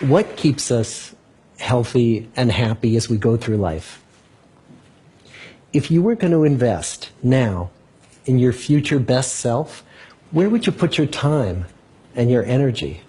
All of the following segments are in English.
What keeps us healthy and happy as we go through life? If you were going to invest now in your future best self, where would you put your time and your energy?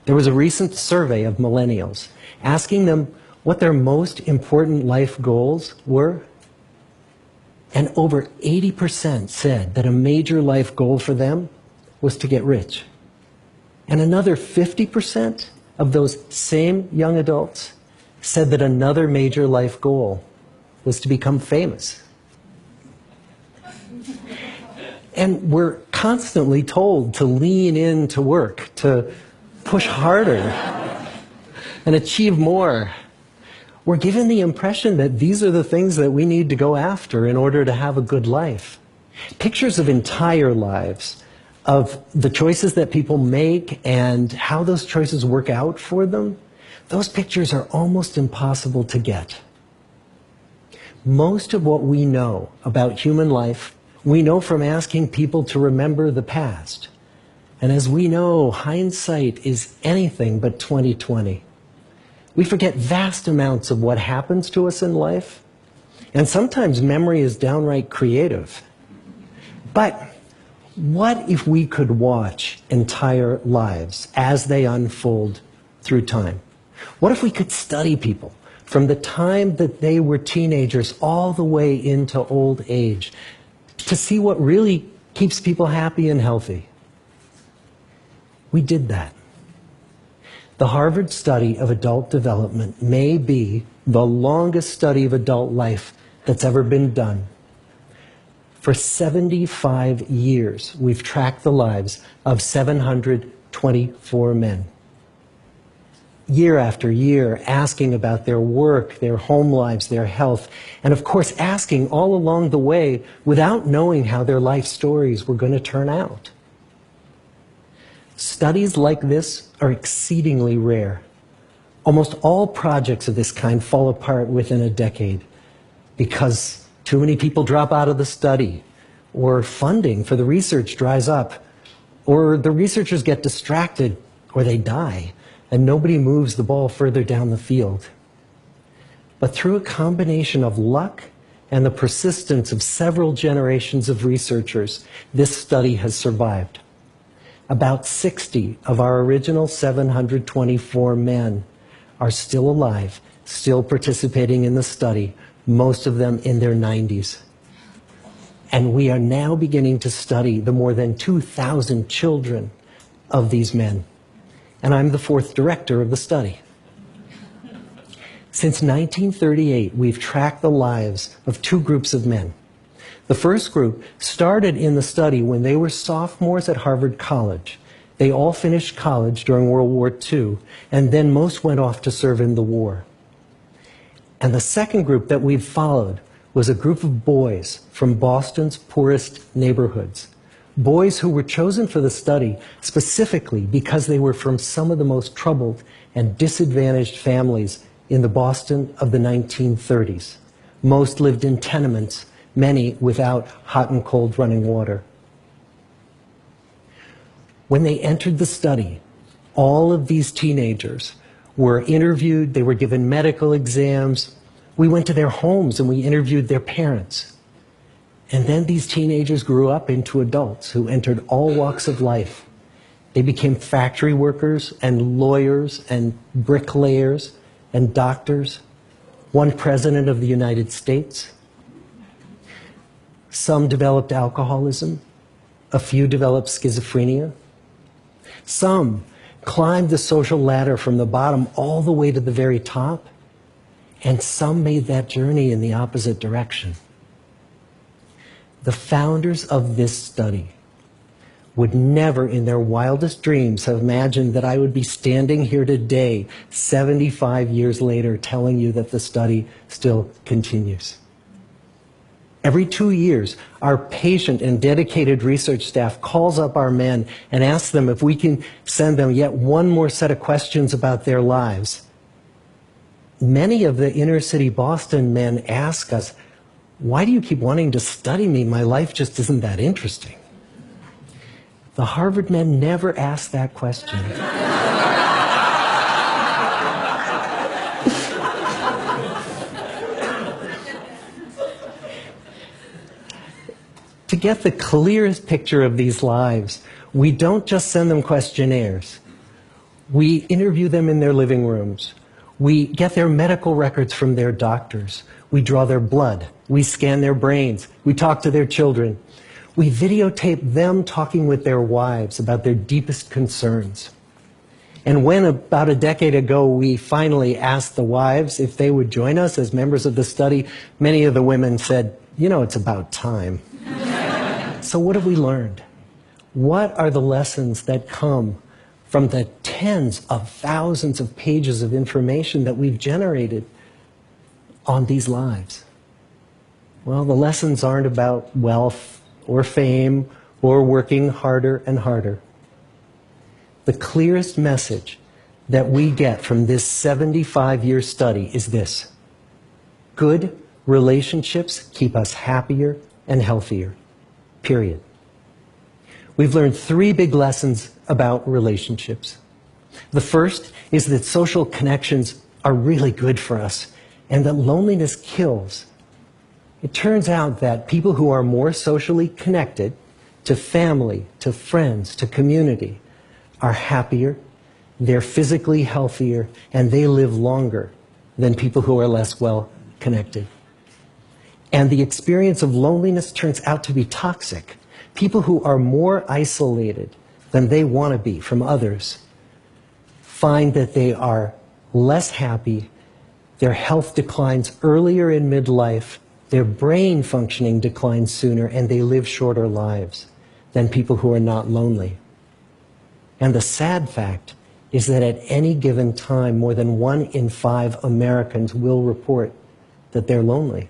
There was a recent survey of millennials asking them what their most important life goals were. And over 80% said that a major life goal for them was to get rich. And another 50% of those same young adults said that another major life goal was to become famous. And we're constantly told to lean into work, to push harder and achieve more. We're given the impression that these are the things that we need to go after in order to have a good life. Pictures of entire lives, of the choices that people make and how those choices work out for them, those pictures are almost impossible to get. Most of what we know about human life, we know from asking people to remember the past. And as we know, hindsight is anything but 20/20. We forget vast amounts of what happens to us in life, and sometimes memory is downright creative. But what if we could watch entire lives as they unfold through time? What if we could study people from the time that they were teenagers all the way into old age to see what really keeps people happy and healthy? We did that. The Harvard study of adult development may be the longest study of adult life that's ever been done. For 75 years, we've tracked the lives of 724 men. Year after year, asking about their work, their home lives, their health, and of course asking all along the way without knowing how their life stories were going to turn out. Studies like this are exceedingly rare. Almost all projects of this kind fall apart within a decade because too many people drop out of the study, or funding for the research dries up, or the researchers get distracted, or they die, and nobody moves the ball further down the field. But through a combination of luck and the persistence of several generations of researchers, this study has survived. About 60 of our original 724 men are still alive, still participating in the study, most of them in their 90s. And we are now beginning to study the more than 2,000 children of these men. And I'm the fourth director of the study. Since 1938, we've tracked the lives of two groups of men. The first group started in the study when they were sophomores at Harvard College. They all finished college during World War II, and then most went off to serve in the war. And the second group that we've followed was a group of boys from Boston's poorest neighborhoods. Boys who were chosen for the study specifically because they were from some of the most troubled and disadvantaged families in the Boston of the 1930s. Most lived in tenements, many without hot and cold running water. When they entered the study, all of these teenagers were interviewed, they were given medical exams. We went to their homes and we interviewed their parents. And then these teenagers grew up into adults who entered all walks of life. They became factory workers and lawyers and bricklayers and doctors, one president of the United States. Some developed alcoholism, a few developed schizophrenia. Some climbed the social ladder from the bottom all the way to the very top, and some made that journey in the opposite direction. The founders of this study would never in their wildest dreams have imagined that I would be standing here today, 75 years later, telling you that the study still continues. Every 2 years, our patient and dedicated research staff calls up our men and asks them if we can send them yet one more set of questions about their lives. Many of the inner city Boston men ask us, "Why do you keep wanting to study me? My life just isn't that interesting." The Harvard men never asked that question. to get the clearest picture of these lives, we don't just send them questionnaires. We interview them in their living rooms. We get their medical records from their doctors. We draw their blood. We scan their brains. We talk to their children. We videotape them talking with their wives about their deepest concerns. And when, about a decade ago, we finally asked the wives if they would join us as members of the study, many of the women said, "You know, it's about time." So what have we learned? What are the lessons that come from the tens of thousands of pages of information that we've generated on these lives? Well, the lessons aren't about wealth or fame or working harder and harder. The clearest message that we get from this 75-year study is this: good relationships keep us happier and healthier, period. We've learned 3 big lessons about relationships. The first is that social connections are really good for us and that loneliness kills. It turns out that people who are more socially connected to family, to friends, to community, are happier, they're physically healthier, and they live longer than people who are less well connected. And the experience of loneliness turns out to be toxic. People who are more isolated than they want to be from others find that they are less happy, their health declines earlier in midlife, their brain functioning declines sooner, and they live shorter lives than people who are not lonely. And the sad fact is that at any given time, more than 1 in 5 Americans will report that they're lonely.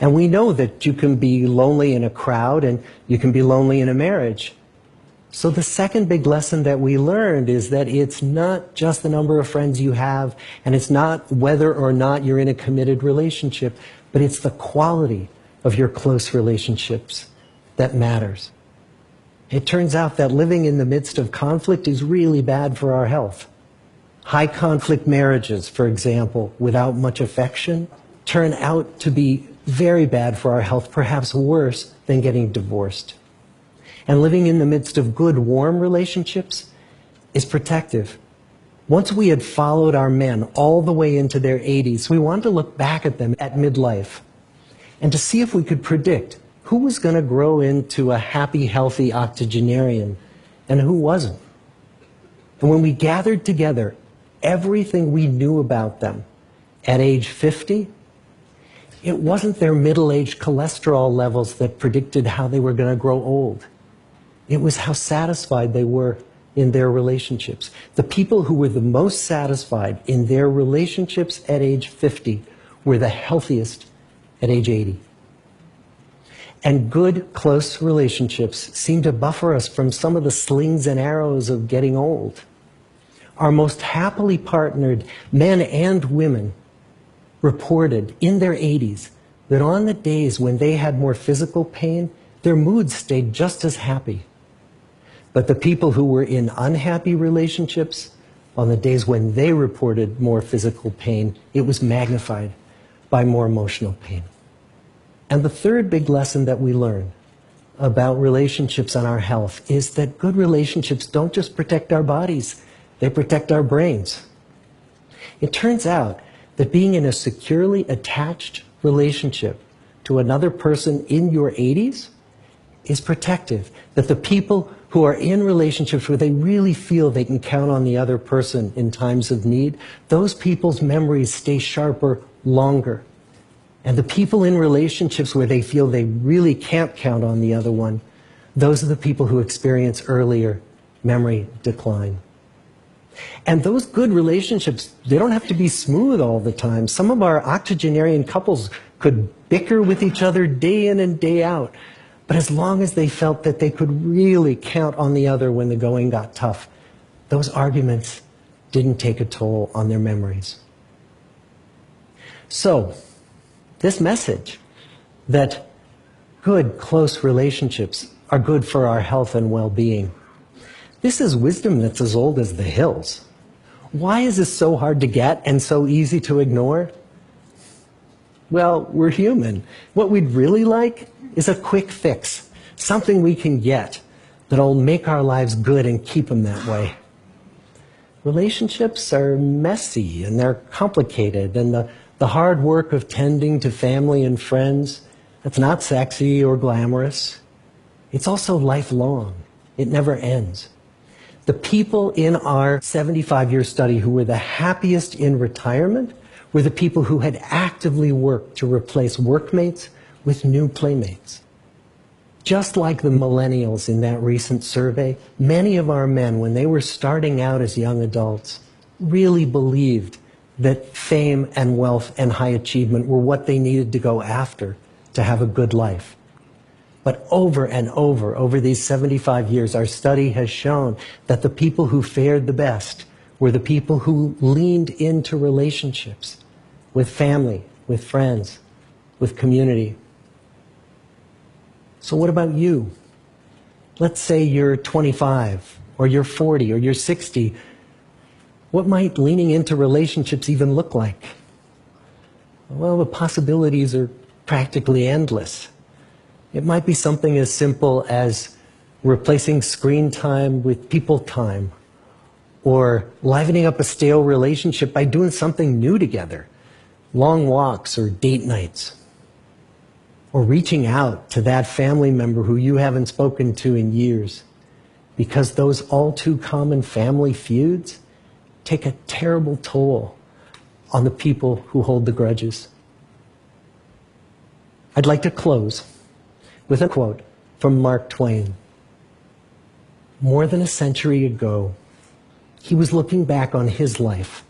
And we know that you can be lonely in a crowd and you can be lonely in a marriage. So the second big lesson that we learned is that it's not just the number of friends you have, and it's not whether or not you're in a committed relationship, but it's the quality of your close relationships that matters. It turns out that living in the midst of conflict is really bad for our health. High conflict marriages, for example, without much affection, turn out to be very bad for our health, perhaps worse than getting divorced. And living in the midst of good, warm relationships is protective. Once we had followed our men all the way into their 80s, we wanted to look back at them at midlife and to see if we could predict who was going to grow into a happy, healthy octogenarian and who wasn't. And when we gathered together everything we knew about them at age 50, it wasn't their middle-aged cholesterol levels that predicted how they were going to grow old. It was how satisfied they were in their relationships. The people who were the most satisfied in their relationships at age 50 were the healthiest at age 80. And good, close relationships seem to buffer us from some of the slings and arrows of getting old. Our most happily partnered men and women reported in their 80s that on the days when they had more physical pain, their moods stayed just as happy. But the people who were in unhappy relationships, on the days when they reported more physical pain, it was magnified by more emotional pain. And the third big lesson that we learn about relationships and our health is that good relationships don't just protect our bodies, they protect our brains. It turns out that being in a securely attached relationship to another person in your 80s is protective. That the people who are in relationships where they really feel they can count on the other person in times of need, those people's memories stay sharper longer. And the people in relationships where they feel they really can't count on the other one, those are the people who experience earlier memory decline. And those good relationships, they don't have to be smooth all the time. Some of our octogenarian couples could bicker with each other day in and day out. But as long as they felt that they could really count on the other when the going got tough, those arguments didn't take a toll on their memories. So, this message that good, close relationships are good for our health and well-being, this is wisdom that's as old as the hills. Why is this so hard to get and so easy to ignore? Well, we're human. What we'd really like is a quick fix, something we can get that'll make our lives good and keep them that way. Relationships are messy and they're complicated, and the hard work of tending to family and friends, that's not sexy or glamorous. It's also lifelong. It never ends. The people in our 75-year study who were the happiest in retirement were the people who had actively worked to replace workmates with new playmates. Just like the millennials in that recent survey, many of our men, when they were starting out as young adults, really believed that fame and wealth and high achievement were what they needed to go after to have a good life. But over and over these 75 years, our study has shown that the people who fared the best were the people who leaned into relationships with family, with friends, with community. So what about you? Let's say you're 25, or you're 40, or you're 60. What might leaning into relationships even look like? Well, the possibilities are practically endless. It might be something as simple as replacing screen time with people time, or livening up a stale relationship by doing something new together, long walks or date nights, or reaching out to that family member who you haven't spoken to in years, because those all too common family feuds take a terrible toll on the people who hold the grudges. I'd like to close with a quote from Mark Twain. More than a century ago, he was looking back on his life,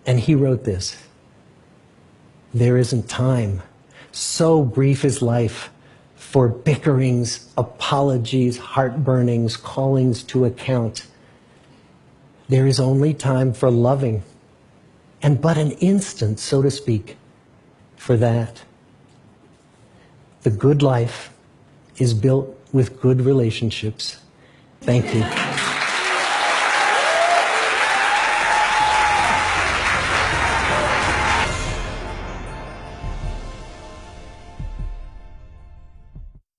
and he wrote this: "There isn't time, so brief is life, for bickerings, apologies, heartburnings, callings to account. There is only time for loving, and but an instant, so to speak, for that. The good life is built with good relationships." Thank you.